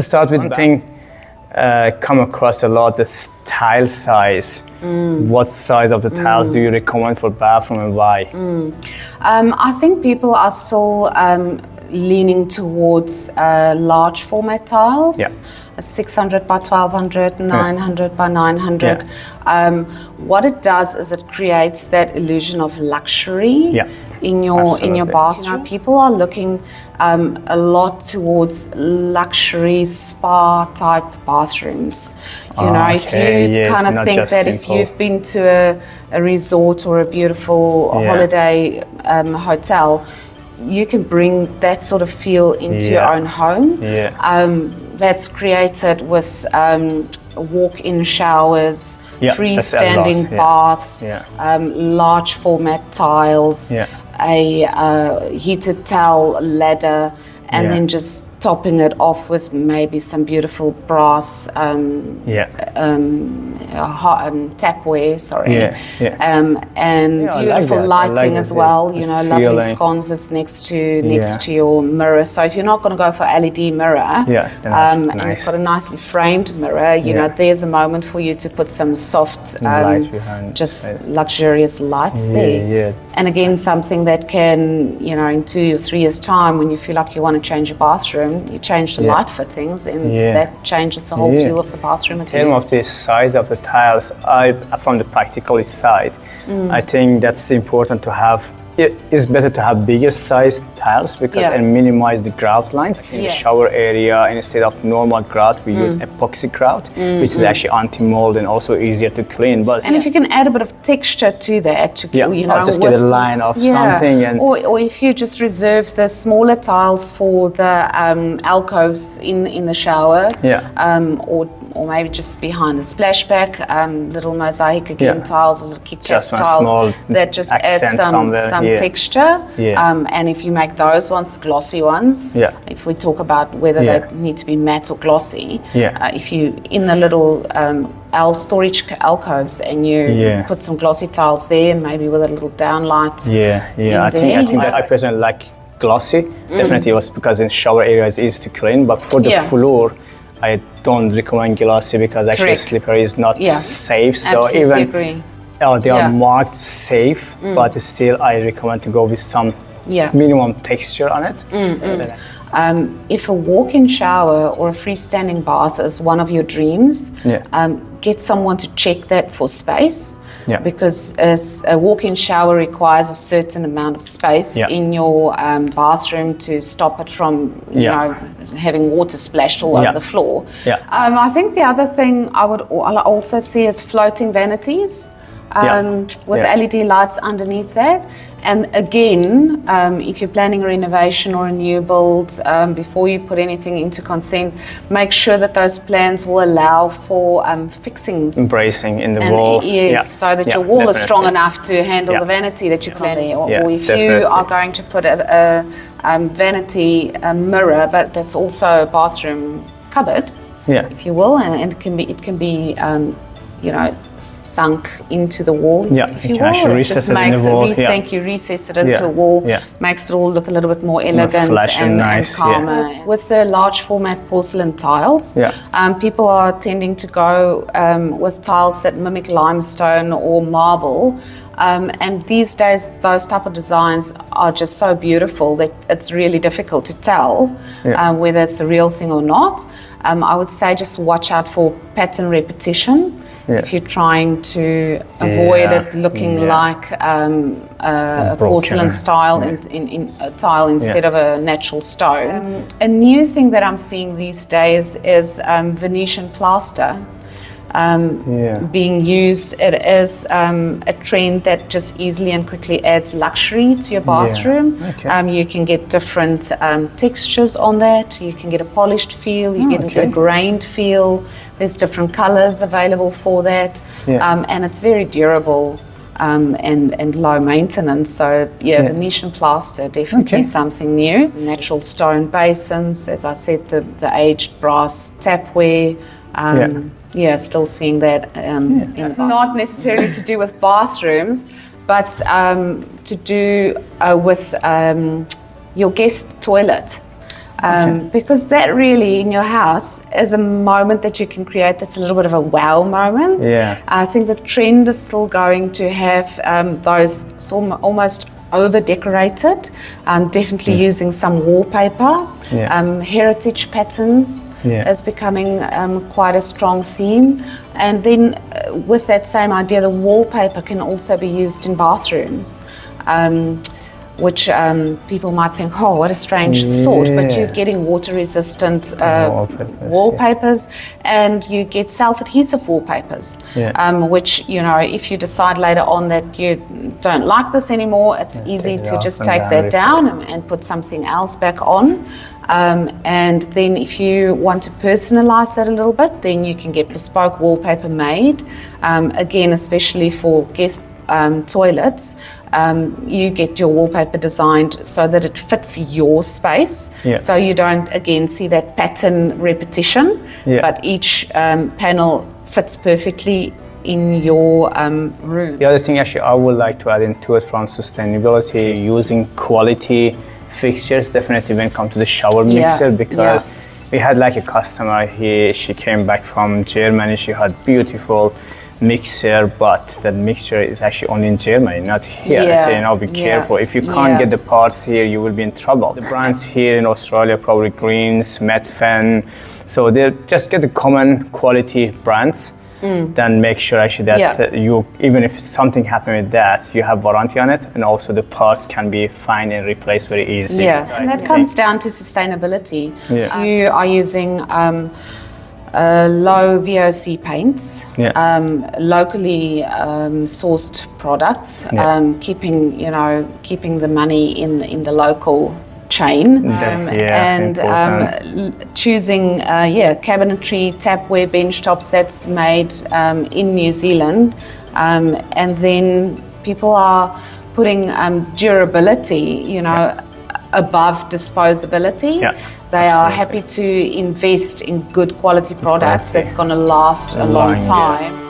Start with one thing come across a lot, the tile size. What size of the tiles do you recommend for bathroom and why? I think people are still leaning towards large format tiles. Yeah. 600 by 1200, 900 by 900. What it does is it creates that illusion of luxury in your bathroom. You know, people are looking a lot towards luxury spa type bathrooms. You know, if you kind of think that if you've been to a resort or a beautiful holiday hotel, you can bring that sort of feel into your own home. That's created with walk-in showers, freestanding baths, large format tiles, a heated towel ladder, and then just topping it off with maybe some beautiful brass tapware, and beautiful lighting as well. You know, lovely sconces next to your mirror. So if you're not going to go for LED mirror, and you've got a nicely framed mirror, you know, there's a moment for you to put some soft, just luxurious lights there. And again, something that can, you know, in 2 or 3 years' time, when you feel like you want to change your bathroom, you change the light fittings, and that changes the whole feel of the bathroom. In terms of the size of the tiles, from the practical side, I think that's important to have. It's better to have bigger size tiles because and minimize the grout lines in the shower area. Instead of normal grout, we use epoxy grout, which is actually anti-mold and also easier to clean. But and if you can add a bit of texture to that, you know, just get a line of something, and or if you just reserve the smaller tiles for the alcoves in the shower, or maybe just behind the splashback, little mosaic again tiles or little Kit Kat tiles that just add some texture. And if you make those ones glossy ones, if we talk about whether they need to be matte or glossy, if you in the little storage alcoves and you put some glossy tiles there, and maybe with a little downlight. I think that I personally like glossy. Definitely was because in shower area it's easy to clean, but for the floor, I don't recommend glossy because actually slippery is not safe. So absolutely agree. They are marked safe, but still I recommend to go with some minimum texture on it. If a walk-in shower or a freestanding bath is one of your dreams, get someone to check that for space. Because a walk-in shower requires a certain amount of space in your bathroom to stop it from, you know, having water splashed all over the floor. I think the other thing I would also see is floating vanities with LED lights underneath that. And again, if you're planning a renovation or a new build, before you put anything into consent, make sure that those plans will allow for fixings. Bracing in the wall. So that your wall is strong enough to handle the vanity that you're planning. Or if you are going to put a vanity mirror, but that's also a bathroom cupboard, if you will, and it can be you know, sunk into the wall. If you can actually recess it in the wall. Recess it into a wall. Makes it all look a little bit more elegant and nice, and calmer. With the large format porcelain tiles, people are tending to go with tiles that mimic limestone or marble. And these days, those type of designs are just so beautiful that it's really difficult to tell whether it's a real thing or not. I would say just watch out for pattern repetition. If you're trying to avoid it looking like a porcelain style in a tile instead of a natural stone. A new thing that I'm seeing these days is Venetian plaster. Being used. It is a trend that just easily and quickly adds luxury to your bathroom. You can get different textures on that. You can get a polished feel, you get a grained feel. There's different colors available for that. And it's very durable and low maintenance. So Venetian plaster, definitely something new. Natural stone basins, as I said, the aged brass tapware. Still seeing that. It's not necessarily to do with bathrooms, but to do with your guest toilet. because that really in your house is a moment that you can create that's a little bit of a wow moment. I think the trend is still going to have those almost over decorated, definitely using some wallpaper. Heritage patterns is becoming quite a strong theme, and then with that same idea, the wallpaper can also be used in bathrooms, which people might think, oh, what a strange thought, but you're getting water resistant wallpapers, and you get self-adhesive wallpapers, which, you know, if you decide later on that you don't like this anymore, it's easy to just take that down and put something else back on. And then if you want to personalize that a little bit, then you can get bespoke wallpaper made. Again, especially for guest toilets, you get your wallpaper designed so that it fits your space, so you don't again see that pattern repetition, but each panel fits perfectly in your room. The other thing actually I would like to add into it from sustainability, using quality fixtures, definitely when it comes to the shower mixer, because we had like a customer here, she came back from Germany, she had beautiful mixer, but that mixture is actually only in Germany, not here. So, you know, be careful. If you can't get the parts here, you will be in trouble. The brands here in Australia, probably Greens, Metfen, so they just get the common quality brands. Then make sure actually that you, even if something happened with that, you have warranty on it, and also the parts can be found and replaced very easily. And that comes down to sustainability. You are using low VOC paints, locally sourced products, keeping the money in the local chain, and choosing cabinetry, tapware, benchtops that's made in New Zealand, and then people are putting durability, you know, above disposability. They are happy to invest in good quality products that's going to last a long time.